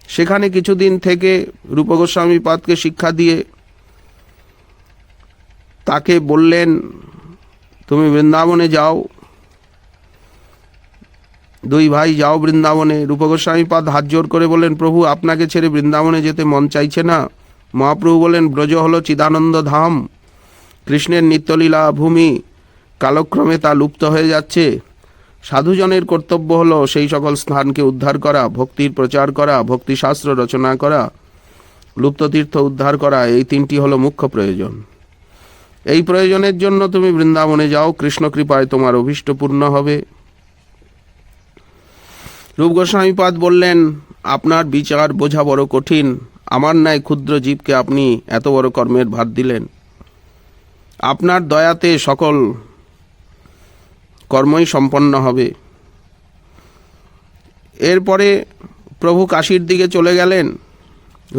S1: সেখানে কিছুদিন থেকে রূপ গোস্বামী পাদকে শিক্ষা দিয়ে তাকে বললেন, তুমি বৃন্দাবনে যাও। দুই ভাই যাও বৃন্দাবনে। রূপ গোস্বামী পাদ হাত জোর করে বললেন, প্রভু আপনাকে ছেড়ে বৃন্দাবনে যেতে মন চাইছে না। মহাপ্রভু বলেন, ব্রজ হলো চিদানন্দ ধাম, কৃষ্ণের নিত্যলীলা ভূমি। কালক্রমে তা লুপ্ত হয়ে যাচ্ছে। সাধুজনের কর্তব্য হলো সেই সকল স্থানকে উদ্ধার করা, ভক্তির প্রচার করা, ভক্তিশাস্ত্র রচনা করা, লুপ্ততীর্থ উদ্ধার করা। এই তিনটি হলো মুখ্য প্রয়োজন। এই প্রয়োজনের জন্য তুমি বৃন্দাবনে যাও। কৃষ্ণ কৃপায় তোমার অভীষ্ট পূর্ণ হবে। রূপ গোস্বামীপাদ বললেন, আপনার বিচার বোঝা বড় কঠিন। আমার ন্যায় ক্ষুদ্র জীবকে আপনি এত বড় কর্মের ভার দিলেন। আপনার দয়াতে সকল কর্মই সম্পন্ন হবে। এরপরে প্রভু কাশীর দিকে চলে গেলেন।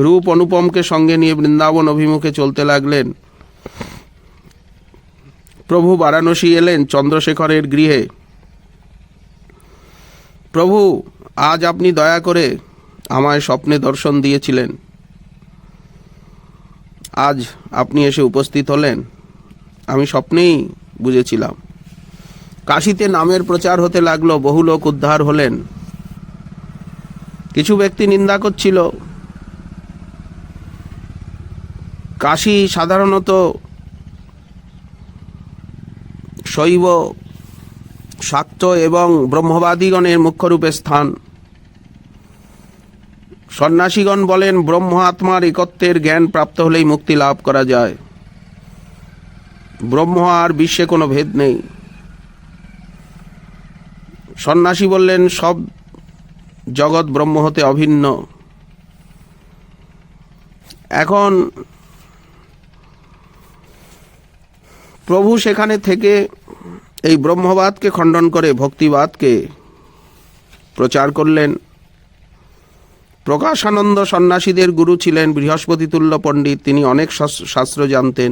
S1: রূপ অনুপমকে সঙ্গে নিয়ে বৃন্দাবন অভিমুখে চলতে লাগলেন। প্রভু বারাণসী এলেন চন্দ্রশেখরের গৃহে। প্রভু, আজ আপনি দয়া করে আমায় স্বপ্নে দর্শন দিয়েছিলেন, আজ আপনি এসে উপস্থিত হলেন। আমি স্বপ্নেই বুঝেছিলাম। কাশীতে নামের প্রচার হতে লাগলো, বহু লোক উদ্ধার হলেন। কিছু ব্যক্তি নিন্দা করছিল, কাশী সাধারণত শৈব, শাক্ত এবং ব্রহ্মবাদীগণের মুখ্যরূপে স্থান। সন্ন্যাসীগণ বলেন, ব্রহ্ম আত্মার একত্বের জ্ঞান প্রাপ্ত হলেই মুক্তি লাভ করা যায়। ব্রহ্ম আর বিশ্বে কোনো ভেদ নেই। সন্ন্যাসী বললেন, সব জগৎ ব্রহ্ম হতে অভিন্ন। এখন প্রভু সেখানে থেকে এই ব্রহ্মবাদকে খণ্ডন করে ভক্তিবাদকে প্রচার করলেন। প্রকাশানন্দ সন্ন্যাসীদের গুরু ছিলেন, বৃহস্পতি তুল্য পণ্ডিত। তিনি অনেক শাস্ত্র জানতেন।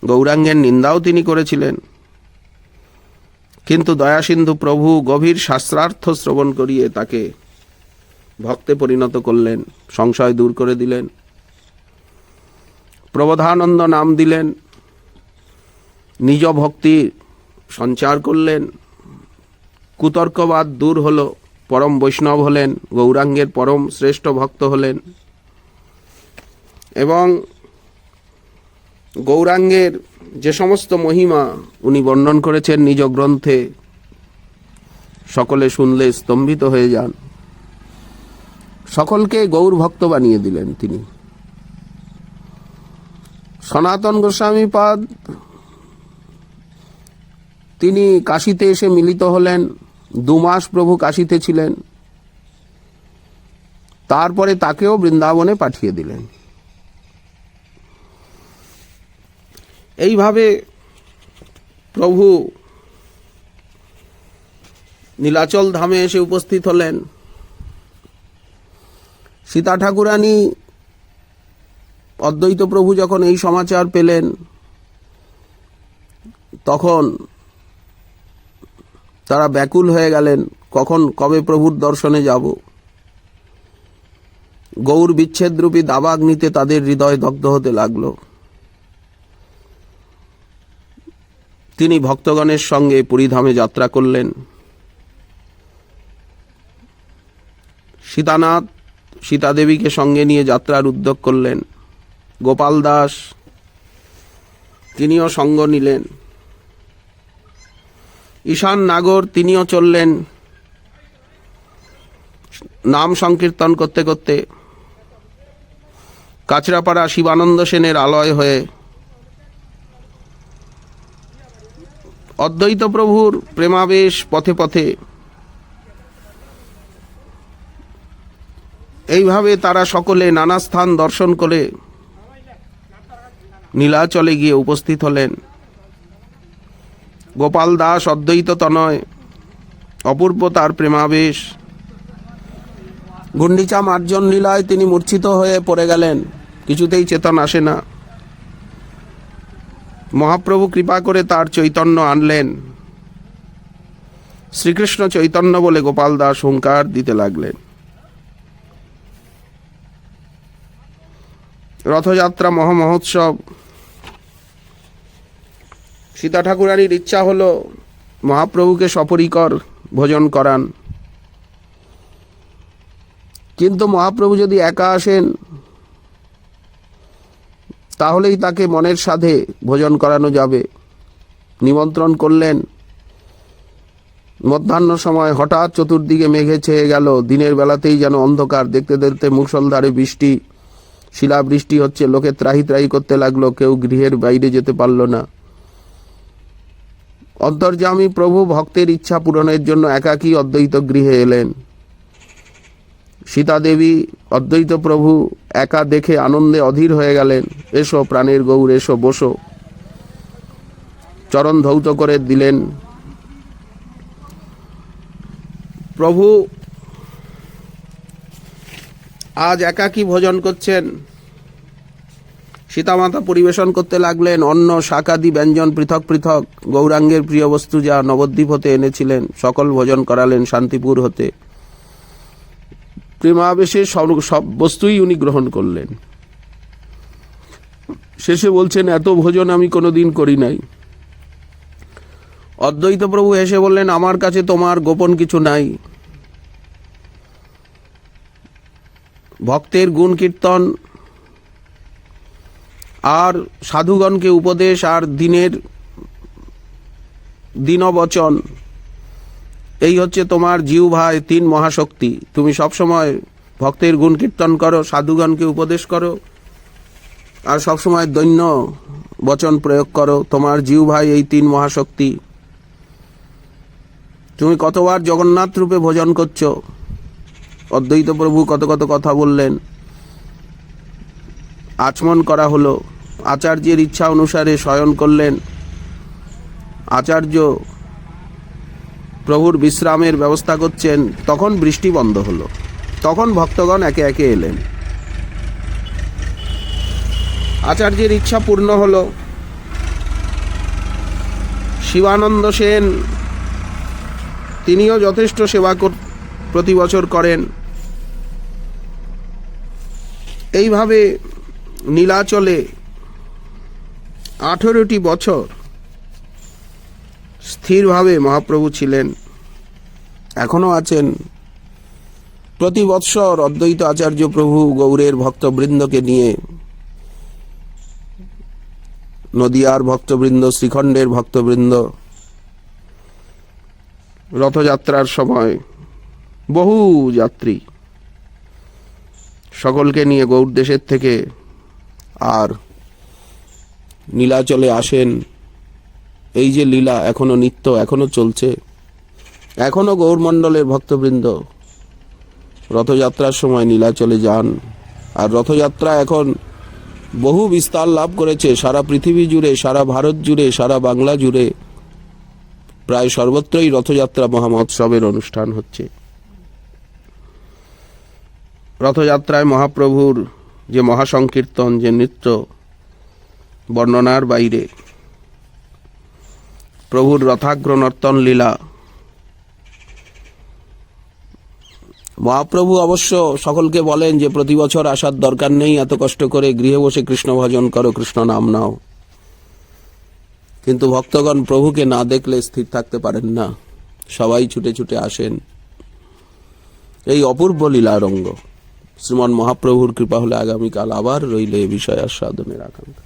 S1: গৌরাঙ্গের নিন্দাও তিনি করেছিলেন। কিন্তু দয়াসিন্ধু প্রভু গভীর শাস্ত্রার্থ শ্রবণ করিয়ে তাকে ভক্তে পরিণত করলেন, সংশয় দূর করে দিলেন। প্রবোধানন্দ নাম দিলেন, নিজ ভক্তি সঞ্চার করলেন। কুতর্কবাদ দূর হলো, পরম বৈষ্ণব হলেন, গৌরাঙ্গের পরম শ্রেষ্ঠ ভক্ত হলেন। এবং গৌরাঙ্গের যে সমস্ত মহিমা উনি বর্ণন করেছেন নিজ গ্রন্থে, সকলে শুনলে স্তম্ভিত হয়ে যান। সকলকে গৌর ভক্ত বানিয়ে দিলেন তিনি। সনাতন গোস্বামীপাদ তিনি কাশীতে এসে মিলিত হলেন। 2 মাস প্রভু কাশীতে ছিলেন। তারপরে তাকেও বৃন্দাবনে পাঠিয়ে দিলেন। এইভাবে প্রভু নীলাচল ধামে এসে উপস্থিত হলেন। সীতা ঠাকুরানী অদ্বৈত প্রভু যখন এই সমাচার পেলেন, তখন তারা ব্যাকুল হয়ে গেলেন, কবে প্রভুর দর্শনে যাব। গৌর বিচ্ছেদরূপী দাবাগ্নিতে তাদের হৃদয় দগ্ধ হতে লাগলো। তিনি ভক্তগণের সঙ্গে পুরীধামে যাত্রা করলেন। সীতানাথ সীতাদেবীকে সঙ্গে নিয়ে যাত্রার উদ্যোগ করলেন। গোপাল দাস তিনিও সঙ্গ নিলেন। ঈশান নাগর তিনিও চললেন নাম সংকীর্তন করতে করতে কাছড়াপাড়া শিবানন্দ সেনের আলয় হয়ে। অদ্বৈত প্রভুর প্রেমাবেশ পথে পথে। এইভাবে তারা সকলে নানা স্থান দর্শন করে নীলাচলে গিয়ে উপস্থিত হলেন। গোপাল দাস অদ্বৈত তনয়, অপূর্ব তার প্রেমাবেশ। গুন্ডিচা মার্জন লীলায় তিনি মূর্ছিত হয়ে পড়ে গেলেন, কিছুতেই চেতন আসে না। মহাপ্রভু কৃপা করে তার চৈতন্য আনলেন। শ্রীকৃষ্ণ চৈতন্য বলে গোপাল দাস হুঙ্কার দিতে লাগলেন। রথযাত্রা মহামহোৎসব। সীতা ঠাকুরানীর ইচ্ছা হলো মহাপ্রভুকে সপরিকর ভোজন করান। কিন্তু মহাপ্রভু যদি একা আসেন, তাহলেই তাকে মনের সাধে ভোজন করানো যাবে। নিমন্ত্রণ করলেন। মধ্যাহ্ন সময় হঠাৎ চতুর্দিকে মেঘে ছেয়ে গেল। দিনের বেলাতেই যেন অন্ধকার। দেখতে দেখতে মুষলধারে বৃষ্টি, শিলাবৃষ্টি হচ্ছে। লোকে ত্রাহি ত্রাহি করতে লাগলো, কেউ গৃহের বাইরে যেতে পারল না। অন্তর্যামী প্রভু ভক্তের ইচ্ছা পূরণের জন্য একাকী অদ্বৈত গৃহে এলেন। সীতা দেবী অদ্বৈত প্রভু একা দেখে আনন্দে অধীর হয়ে গেলেন। এসো প্রাণের গৌর, এসো বসো। চরণ ধৌত করে দিলেন। প্রভু আজ একাকী ভোজন করছেন। সীতামাতা পরিবেশন করতে লাগলেন অন্ন শাকাদি ব্যঞ্জন পৃথক পৃথক, গৌরাঙ্গের প্রিয় বস্তু যা নবদ্বীপ হতে এনেছিলেন সকল ভোজন করালেন শান্তিপুর হতে। প্রেমাবেশে সব বস্তুই উনি গ্রহণ করলেন। শেষে বলছেন এত ভোজন আমি কোনোদিন করি নাই। অদ্বৈত প্রভু এসে বললেন আমার কাছে তোমার গোপন কিছু নাই। ভক্তের গুণ কীর্তন আর সাধুগণকে উপদেশ আর দিনবচন, এই হচ্ছে তোমার জিহ্বায় তিন মহাশক্তি। তুমি সবসময় ভক্তের গুণ কীর্তন করো, সাধুগণকে উপদেশ করো আর সবসময় দৈন্য বচন প্রয়োগ করো। তোমার জিহ্বায় এই তিন মহাশক্তি। তুমি কতবার জগন্নাথ রূপে ভোজন করছো। অদ্বৈত প্রভু কত কত কথা বললেন। আচমন করা হলো। আচার্যের ইচ্ছা অনুসারে শয়ন করলেন। আচার্য প্রভুর বিশ্রামের ব্যবস্থা করছেন। তখন বৃষ্টি বন্ধ হলো। তখন ভক্তগণ একে একে এলেন। আচার্যের ইচ্ছা পূর্ণ হলো। শিবানন্দ সেন তিনিও যথেষ্ট সেবা প্রতি বছর করেন। এইভাবে নীলাচলে 18টি বছর স্থিরভাবে মহাপ্রভু ছিলেন, এখনো আছেন। প্রতি বৎসর অদ্বৈত আচার্য প্রভু গৌরের ভক্তবৃন্দকে নিয়ে, নদিয়ার ভক্তবৃন্দ, শ্রীখণ্ডের ভক্তবৃন্দ, রথযাত্রার সময় বহু যাত্রী সকলকে নিয়ে গৌর দেশের থেকে আর নীলাচলে আসেন। এই যে লীলা এখনো নিত্য, এখনো চলছে। এখনো গৌরমণ্ডলের ভক্তবৃন্দ রথযাত্রার সময় নীলাচলে যান। আর রথযাত্রা এখন বহু বিস্তার লাভ করেছে। সারা পৃথিবী জুড়ে, সারা ভারত জুড়ে, সারা বাংলা জুড়ে প্রায় সর্বত্রই রথযাত্রা মহামহোৎসবের অনুষ্ঠান হচ্ছে। রথযাত্রায় মহাপ্রভুর যে মহাসংকীর্তন, যে নৃত্য, বর্ণনার বাইরে। প্রভুর রথাগ্র নর্তন লীলা। মহাপ্রভু অবশ্য সকলকে বলেন যে প্রতি বছর আসার দরকার নেই, এত কষ্ট করে গৃহে বসে কৃষ্ণ ভজন করো, কৃষ্ণ নাম নাও। কিন্তু ভক্তগণ প্রভুকে না দেখলে স্থির থাকতে পারেন না, সবাই ছুটে ছুটে আসেন। এই অপূর্ব লীলারঙ্গ। শ্রীমন মহাপ্রভুর কৃপা হলে আগামীকাল আবার রইলে এ বিষয় আস্বাদনের আকাঙ্ক্ষা।